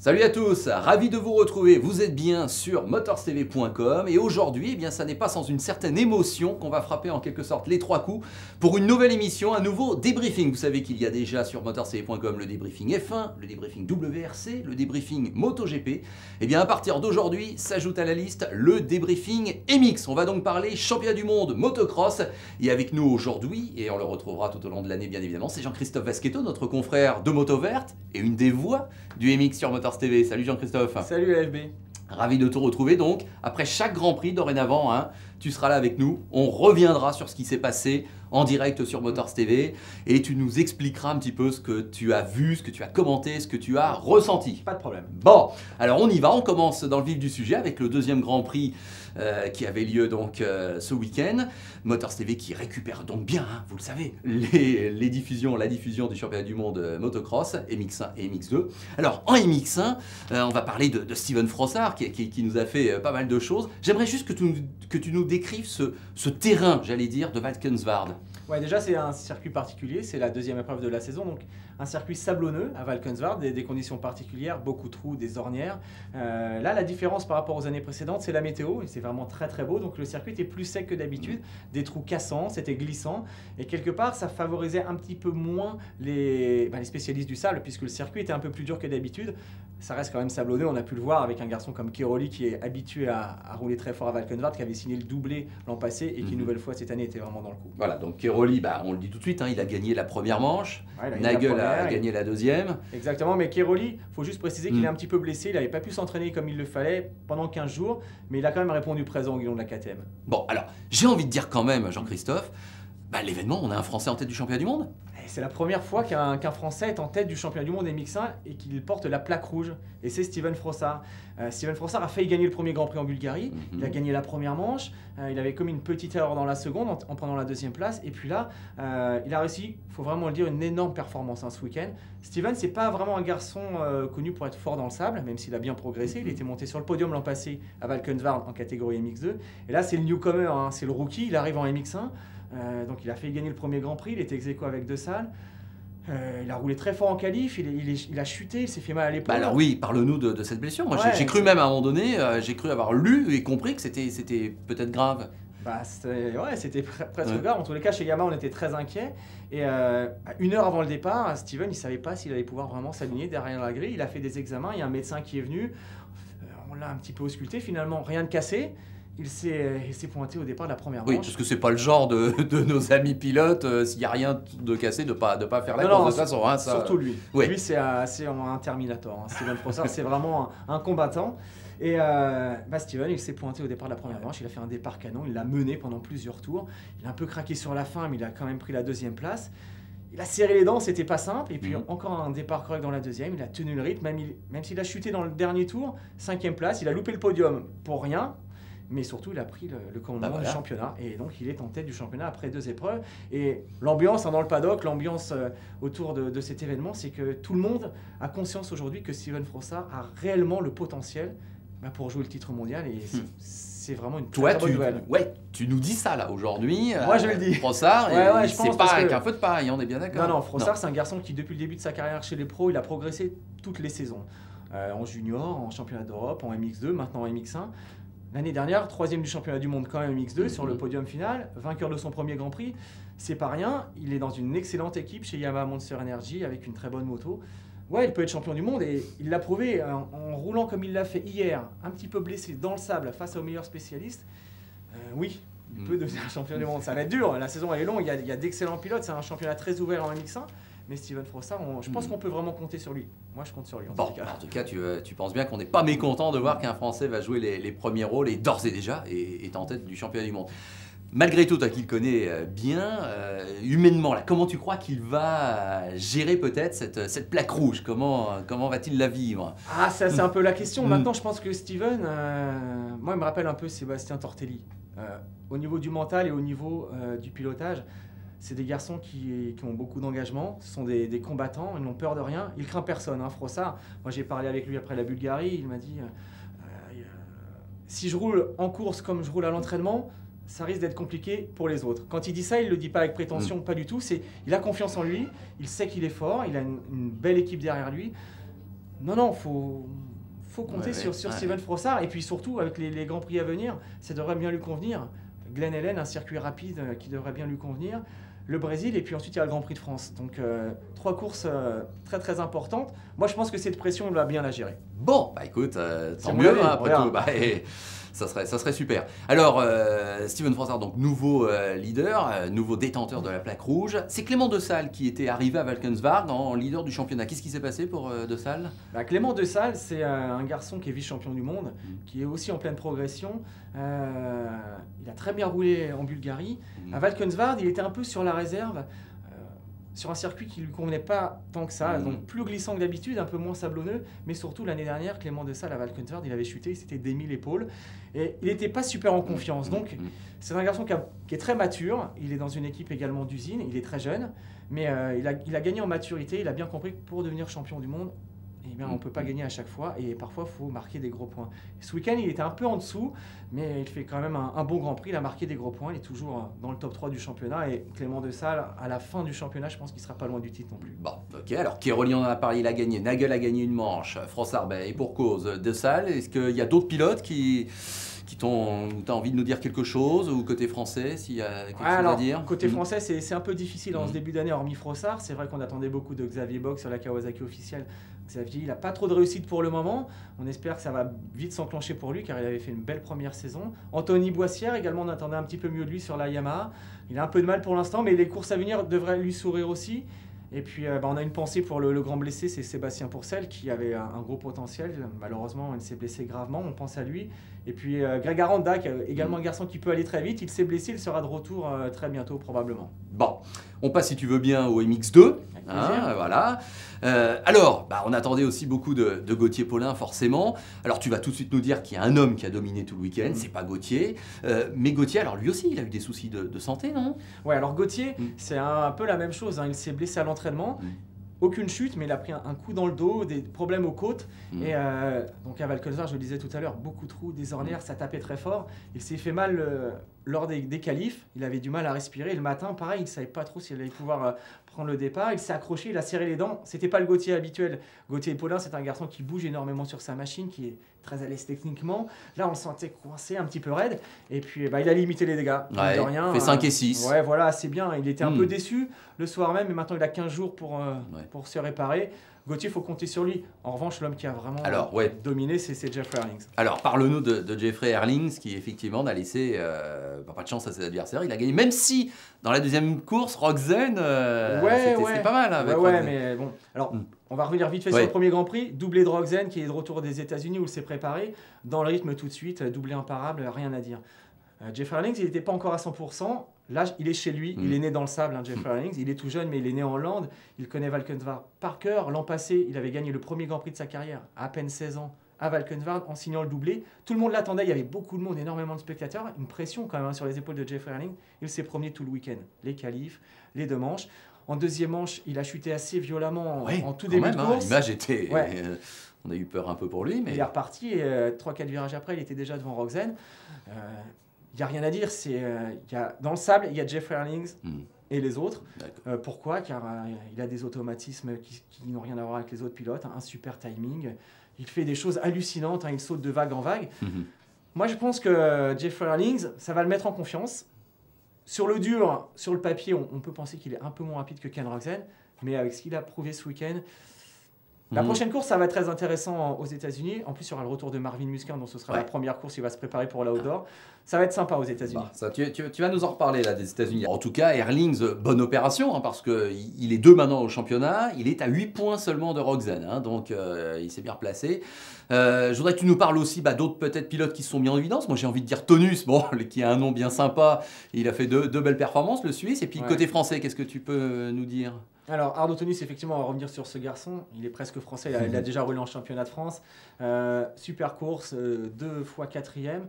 Salut à tous, ravi de vous retrouver, vous êtes bien sur motorstv.com et aujourd'hui, eh bien, ça n'est pas sans une certaine émotion qu'on va frapper en quelque sorte les trois coups pour une nouvelle émission, un nouveau débriefing. Vous savez qu'il y a déjà sur motorstv.com le débriefing F1, le débriefing WRC, le débriefing MotoGP. Et bien à partir d'aujourd'hui, s'ajoute à la liste le débriefing MX. On va donc parler championnat du monde motocross et avec nous aujourd'hui, et on le retrouvera tout au long de l'année bien évidemment, c'est Jean-Christophe Vasquetto, notre confrère de Moto Verte et une des voix du MX sur Motors TV. Salut Jean-Christophe. Salut LFB. Ravi de te retrouver donc. Après chaque Grand Prix dorénavant, tu seras là avec nous. On reviendra sur ce qui s'est passé en direct sur Motors TV et tu nous expliqueras un petit peu ce que tu as vu, ce que tu as commenté, ce que tu as ressenti. Pas de problème. Bon, alors on y va, on commence dans le vif du sujet avec le deuxième Grand Prix qui avait lieu donc ce week-end. Motors TV qui récupère donc bien, vous le savez, la diffusion du championnat du monde motocross, MX1 et MX2. Alors en MX1, on va parler de Steven Frossard qui nous a fait pas mal de choses. J'aimerais juste que tu nous décrives ce terrain, j'allais dire, de Valkenswaard. Ouais, déjà c'est un circuit particulier, c'est la deuxième épreuve de la saison, donc un circuit sablonneux à Valkenswaard, des conditions particulières, beaucoup de trous, des ornières. Là, la différence par rapport aux années précédentes, c'est la météo, et c'est vraiment très très beau, donc le circuit était plus sec que d'habitude, des trous cassants, c'était glissant, et quelque part ça favorisait un petit peu moins les spécialistes du sable, puisque le circuit était un peu plus dur que d'habitude. Ça reste quand même sablonneux, on a pu le voir avec un garçon comme Cairoli qui est habitué à rouler très fort à Valkenswaard, qui avait signé le doublé l'an passé et qui une nouvelle fois cette année était vraiment dans le coup. Voilà, donc Cairoli, on le dit tout de suite, il a gagné la première manche, Ouais, Nagel a gagné la deuxième. Exactement, mais Cairoli, il faut juste préciser qu'il est un petit peu blessé, il n'avait pas pu s'entraîner comme il le fallait pendant 15 jours, mais il a quand même répondu présent au guidon de la KTM. Bon, alors, j'ai envie de dire quand même, Jean-Christophe, l'événement, on a un Français en tête du championnat du monde. C'est la première fois qu'un Français est en tête du championnat du monde MX1 et qu'il porte la plaque rouge. Et c'est Steven Frossard. Steven Frossard a failli gagner le premier Grand Prix en Bulgarie. Il a gagné la première manche. Il avait commis une petite erreur dans la seconde en prenant la deuxième place. Et puis là, il a réussi, il faut vraiment le dire, une énorme performance ce week-end. Steven, c'est pas vraiment un garçon connu pour être fort dans le sable, même s'il a bien progressé. Il était monté sur le podium l'an passé à Valkenswaard en catégorie MX2. Et là, c'est le newcomer, c'est le rookie. Il arrive en MX1. Donc il a fait gagner le premier Grand Prix, il était ex-aequo avec De Salles. Il a roulé très fort en qualif, il a chuté, il s'est fait mal à l'épaule. Alors oui, parle-nous de cette blessure. Moi Ouais, j'ai cru même à un moment donné, j'ai cru avoir lu et compris que c'était peut-être grave. C'était presque grave. En tous les cas, chez Yamaha, on était très inquiets. Et une heure avant le départ, Steven, il ne savait pas s'il allait pouvoir vraiment s'aligner derrière la grille. Il a fait des examens, il y a un médecin qui est venu. On l'a un petit peu ausculté, finalement, rien de cassé. Il s'est pointé au départ de la première manche. Oui, parce que c'est pas le genre de nos amis pilotes, s'il n'y a rien de cassé, de pas faire la course de toute façon. Ça... Surtout lui. Oui. Lui, c'est un Terminator. Steven Frossard, c'est vraiment un combattant. Et Steven, il s'est pointé au départ de la première manche. Il a fait un départ canon. Il l'a mené pendant plusieurs tours. Il a un peu craqué sur la fin, mais il a quand même pris la deuxième place. Il a serré les dents, c'était pas simple. Et puis encore un départ correct dans la deuxième. Il a tenu le rythme, même s'il a chuté dans le dernier tour. 5e place. Il a loupé le podium pour rien. Mais surtout, il a pris le commandement du championnat. Et donc, il est en tête du championnat après 2 épreuves. Et l'ambiance dans le paddock, l'ambiance autour de cet événement, c'est que tout le monde a conscience aujourd'hui que Steven Frossard a réellement le potentiel pour jouer le titre mondial. Et c'est vraiment une très bonne nouvelle. Ouais, tu nous dis ça là aujourd'hui. Moi, je le dis. Frossard, c'est pas avec un feu de paille, on est bien d'accord. Non, Frossard, c'est un garçon qui, depuis le début de sa carrière chez les pros, il a progressé toutes les saisons. En junior, en championnat d'Europe, en MX2, maintenant en MX1. L'année dernière, 3e du championnat du monde quand même MX2 sur le podium final, vainqueur de son premier Grand Prix. C'est pas rien, il est dans une excellente équipe chez Yamaha Monster Energy avec une très bonne moto. Ouais, il peut être champion du monde et il l'a prouvé en roulant comme il l'a fait hier, un petit peu blessé dans le sable face aux meilleurs spécialistes. Oui, il peut devenir champion du monde. Ça va être dur, la saison elle est longue, il y a d'excellents pilotes, c'est un championnat très ouvert en MX1. Mais Steven Frossard, je pense qu'on peut vraiment compter sur lui. Moi, je compte sur lui. En tout cas, tu penses bien qu'on n'est pas mécontent de voir qu'un Français va jouer les premiers rôles et d'ores et déjà est en tête du championnat du monde. Malgré tout, toi qui le connais bien, humainement, là, comment tu crois qu'il va gérer peut-être cette plaque rouge? Comment va-t-il la vivre? Ah, ça c'est un peu la question. Maintenant, je pense que Steven, moi, il me rappelle un peu Sébastien Tortelli. Au niveau du mental et au niveau du pilotage, c'est des garçons qui ont beaucoup d'engagement, ce sont des combattants, ils n'ont peur de rien, ils craignent personne. Frossard, moi j'ai parlé avec lui après la Bulgarie, il m'a dit si je roule en course comme je roule à l'entraînement, ça risque d'être compliqué pour les autres. Quand il dit ça, il ne le dit pas avec prétention, pas du tout. Il a confiance en lui, il sait qu'il est fort, il a une belle équipe derrière lui. Non, faut compter sur Steven Frossard. Et puis surtout, avec les Grands Prix à venir, ça devrait bien lui convenir. Glen Helen, un circuit rapide qui devrait bien lui convenir. Le Brésil, et puis ensuite il y a le Grand Prix de France. Donc 3 courses très très importantes. Moi je pense que cette pression, il va bien la gérer. Bon, bah écoute, tant mieux, hein, après tout. Bah, ça serait super. Alors, Steven Frossard, donc nouveau leader, nouveau détenteur de la plaque rouge. C'est Clément Desalle qui était arrivé à Valkenswaard en leader du championnat. Qu'est-ce qui s'est passé pour Desalle? Clément Desalle, c'est un garçon qui est vice-champion du monde, qui est aussi en pleine progression. Il a très bien roulé en Bulgarie. À Valkenswaard, il était un peu sur la réserve. Sur un circuit qui ne lui convenait pas tant que ça, donc plus glissant que d'habitude, un peu moins sablonneux, mais surtout l'année dernière, Clément Desalle à Valkenswaard, il avait chuté, il s'était démis l'épaule, et il n'était pas super en confiance. Donc c'est un garçon qui est très mature, il est dans une équipe également d'usine, il est très jeune, mais il a gagné en maturité, il a bien compris que pour devenir champion du monde, eh bien, on ne peut pas gagner à chaque fois et parfois il faut marquer des gros points. Ce week-end il était un peu en dessous, mais il fait quand même un bon Grand Prix, il a marqué des gros points, il est toujours dans le top 3 du championnat et Clément Desalle, à la fin du championnat, je pense qu'il ne sera pas loin du titre non plus. Bon, ok, alors Kéroli en a parlé, il a gagné, Nagel a gagné une manche, Frossard, et pour cause, Desalle, est-ce qu'il y a d'autres pilotes qui t'as envie de nous dire quelque chose, ou côté français, s'il y a quelque chose à dire? Côté français, c'est un peu difficile en ce début d'année, hormis Frossard. C'est vrai qu'on attendait beaucoup de Xavier Bock sur la Kawasaki officielle. Xavier, il n'a pas trop de réussite pour le moment. On espère que ça va vite s'enclencher pour lui, car il avait fait une belle première saison. Anthony Boissière, également, on attendait un petit peu mieux de lui sur la Yamaha. Il a un peu de mal pour l'instant, mais les courses à venir devraient lui sourire aussi. Et puis on a une pensée pour le grand blessé, c'est Sébastien Pourcel qui avait un gros potentiel. Malheureusement, il s'est blessé gravement, on pense à lui. Et puis Greg Aranda, qui est également un garçon qui peut aller très vite, il s'est blessé, il sera de retour très bientôt probablement. Bon, on passe si tu veux bien au MX2. Voilà. Alors, on attendait aussi beaucoup de Gauthier Paulin, forcément. Alors, tu vas tout de suite nous dire qu'il y a un homme qui a dominé tout le week-end, c'est pas Gauthier. Mais Gauthier, alors lui aussi, il a eu des soucis de santé, non? Ouais, alors Gauthier, c'est un peu la même chose. Il s'est blessé à l'entraînement. Aucune chute, mais il a pris un coup dans le dos, des problèmes aux côtes. Et donc à Valkenswaard, je le disais tout à l'heure, beaucoup de trous, des ornières, ça tapait très fort. Il s'est fait mal lors des qualifs. Il avait du mal à respirer. Le matin, pareil, il ne savait pas trop s'il allait pouvoir prendre le départ. Il s'est accroché, il a serré les dents. C'était pas le Gauthier habituel. Gauthier Paulin, c'est un garçon qui bouge énormément sur sa machine, qui est très à l'aise techniquement. Là, on le sentait coincé, un petit peu raide. Et puis, il a limité les dégâts. Ouais, il fait 5 et 6. Ouais, voilà, c'est bien. Il était un peu déçu le soir même, mais maintenant, il a 15 jours pour se réparer. Gauthier, il faut compter sur lui. En revanche, l'homme qui a vraiment dominé, c'est Jeffrey Herlings. Alors, parle-nous de Jeffrey Herlings, qui effectivement n'a laissé pas de chance à ses adversaires. Il a gagné, même si dans la deuxième course, Roxen, c'était pas mal. Avec mais bon. Alors, on va revenir vite fait sur le premier Grand Prix. Doublé de Roxen, qui est de retour des États-Unis, où il s'est préparé. Dans le rythme tout de suite, doublé imparable, rien à dire. Jeffrey Herlings, il n'était pas encore à 100%. Là, il est chez lui, il est né dans le sable, Jeffrey Herlings. Il est tout jeune, mais il est né en Hollande. Il connaît Valkenswaard par cœur. L'an passé, il avait gagné le premier Grand Prix de sa carrière, à peine 16 ans, à Valkenswaard, en signant le doublé. Tout le monde l'attendait, il y avait beaucoup de monde, énormément de spectateurs. Une pression quand même sur les épaules de Jeffrey Herlings. Il s'est promené tout le week-end. Les qualifs, les 2 manches. En deuxième manche, il a chuté assez violemment en tout début de course. L'image était... on a eu peur un peu pour lui. Mais... Il est reparti et 3-4 virages après, il était déjà devant Roxen. Il n'y a rien à dire, dans le sable, il y a Jeffrey Herlings et les autres. Pourquoi? Car il a des automatismes qui n'ont rien à voir avec les autres pilotes, un super timing. Il fait des choses hallucinantes, il saute de vague en vague. Moi, je pense que Jeffrey Herlings, ça va le mettre en confiance. Sur le dur, sur le papier, on peut penser qu'il est un peu moins rapide que Ken Roczen, mais avec ce qu'il a prouvé ce week-end, la prochaine course, ça va être très intéressant aux États-Unis. En plus, il y aura le retour de Marvin Musquin, donc ce sera la première course. Il va se préparer pour l'outdoor. Ça va être sympa aux États-Unis. Tu vas nous en reparler là des États-Unis. En tout cas, Herlings, bonne opération, parce qu'il est 2 maintenant au championnat. Il est à 8 points seulement de Roxen, donc il s'est bien replacé. Je voudrais que tu nous parles aussi d'autres peut-être pilotes qui se sont mis en évidence. Moi, j'ai envie de dire Tonus, qui a un nom bien sympa. Il a fait deux belles performances, le Suisse. Et puis côté français, qu'est-ce que tu peux nous dire? Alors, Arnaud Tonus, effectivement, on va revenir sur ce garçon. Il est presque français, il a déjà roulé en championnat de France. Super course, 2 fois 4e.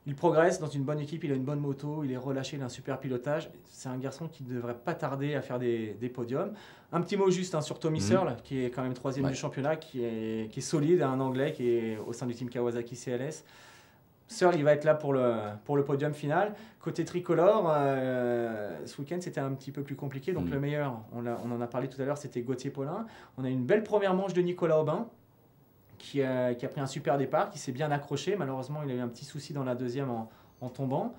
Il progresse dans une bonne équipe, il a une bonne moto, il est relâché, il a un super pilotage. C'est un garçon qui ne devrait pas tarder à faire des podiums. Un petit mot juste sur Tommy Searle, qui est quand même 3e du championnat, qui est solide, un Anglais qui est au sein du team Kawasaki CLS. Searle, il va être là pour le podium final. Côté tricolore, ce week-end, c'était un petit peu plus compliqué. Donc le meilleur, on en a parlé tout à l'heure, c'était Gauthier Paulin. On a une belle première manche de Nicolas Aubin. qui a pris un super départ, qui s'est bien accroché. Malheureusement, il a eu un petit souci dans la deuxième en tombant.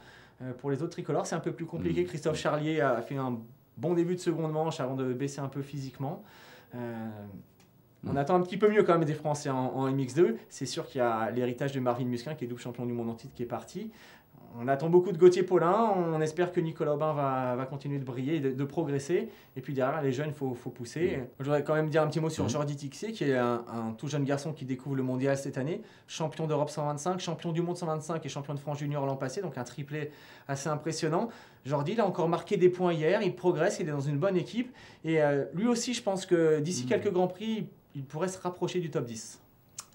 Pour les autres tricolores, c'est un peu plus compliqué. Christophe Charlier a fait un bon début de seconde manche avant de baisser un peu physiquement. On attend un petit peu mieux quand même des Français en MX2. C'est sûr qu'il y a l'héritage de Marvin Musquin, qui est double champion du monde en titre, qui est parti. On attend beaucoup de Gauthier Paulin. On espère que Nicolas Aubin va continuer de briller et de progresser. Et puis derrière, les jeunes, il faut pousser. Je voudrais quand même dire un petit mot sur Jordi Tixier, qui est un tout jeune garçon qui découvre le mondial cette année. Champion d'Europe 125, champion du monde 125 et champion de France junior l'an passé. Donc un triplé assez impressionnant. Jordi, il a encore marqué des points hier. Il progresse, il est dans une bonne équipe. Et lui aussi, je pense que d'ici quelques Grands Prix, il pourrait se rapprocher du top 10.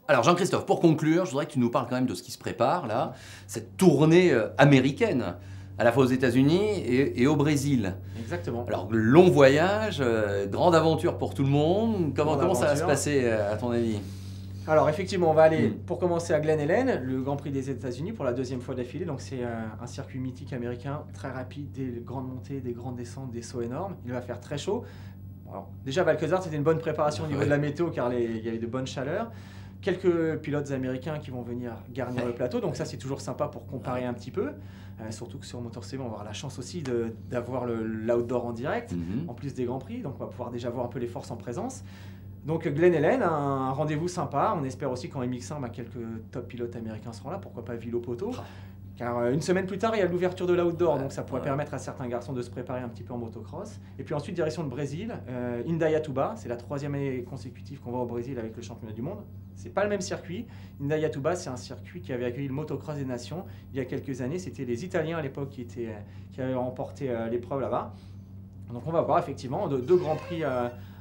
Alors Jean-Christophe, pour conclure, je voudrais que tu nous parles quand même de ce qui se prépare là, cette tournée américaine, à la fois aux États-Unis et au Brésil. Exactement. Alors long voyage, grande aventure pour tout le monde. Comment ça va se passer à ton avis? Alors effectivement, on va aller pour commencer à Glen Helen, le Grand Prix des États-Unis pour la deuxième fois d'affilée. Donc c'est un circuit mythique américain, très rapide, des grandes montées, des grandes descentes, des sauts énormes. Il va faire très chaud. Alors, déjà Valkezard, c'était une bonne préparation au niveau de la météo car il y avait de bonnes chaleurs. Quelques pilotes américains qui vont venir garnir le plateau, donc ça c'est toujours sympa pour comparer un petit peu. Surtout que sur Motor CV, on va avoir la chance aussi d'avoir l'outdoor en direct, en plus des Grands Prix, donc on va pouvoir déjà voir un peu les forces en présence. Donc Glen Helen, un rendez-vous sympa. On espère aussi qu'en MX1, quelques top pilotes américains seront là, pourquoi pas Villopoto. Car une semaine plus tard, il y a l'ouverture de l'outdoor, donc ça pourrait permettre à certains garçons de se préparer un petit peu en motocross. Et puis ensuite, direction le Brésil, Indaiatuba, c'est la 3e année consécutive qu'on va au Brésil avec le championnat du monde. C'est pas le même circuit. Indaiatuba, c'est un circuit qui avait accueilli le motocross des nations il y a quelques années. C'était les Italiens à l'époque qui avaient remporté l'épreuve là-bas. Donc on va voir effectivement deux Grands Prix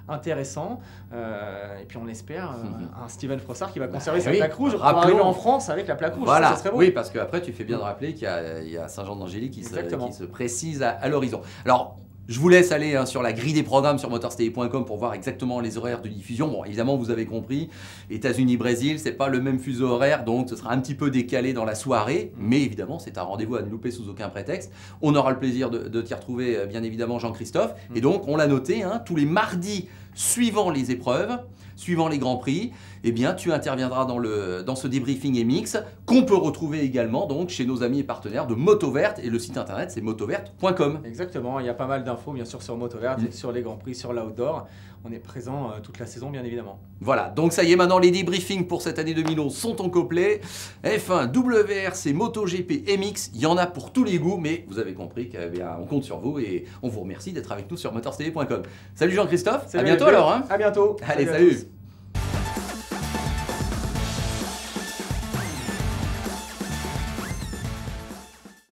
intéressant, et puis on espère un Steven Frossard qui va conserver sa plaque rouge pour arriver en France avec la plaque rouge. Voilà. Ça serait beau. Oui, parce qu'après tu fais bien de rappeler qu'il y a Saint-Jean-d'Angély qui se précise à l'horizon. Alors je vous laisse aller sur la grille des programmes sur motorstv.com pour voir exactement les horaires de diffusion. Bon, évidemment, vous avez compris, États-Unis-Brésil, c'est pas le même fuseau horaire, donc ce sera un petit peu décalé dans la soirée, mais évidemment, c'est un rendez-vous à ne louper sous aucun prétexte. On aura le plaisir de t'y retrouver, bien évidemment, Jean-Christophe. Et donc, on l'a noté, tous les mardis suivant les épreuves, suivant les Grands Prix, eh bien, tu interviendras dans ce débriefing MX qu'on peut retrouver également donc, chez nos amis et partenaires de Motoverte, et le site internet c'est motoverte.com. Exactement, il y a pas mal d'infos bien sûr sur Motoverte, sur les Grands Prix, sur l'outdoor. On est présent toute la saison bien évidemment. Voilà, donc ça y est, maintenant les débriefings pour cette année 2011 sont au complet. F1, WRC, MotoGP, MX, il y en a pour tous les goûts, mais vous avez compris qu'on compte sur vous et on vous remercie d'être avec nous sur motorstv.com. Salut Jean-Christophe, à bientôt alors. À bientôt. Allez, salut.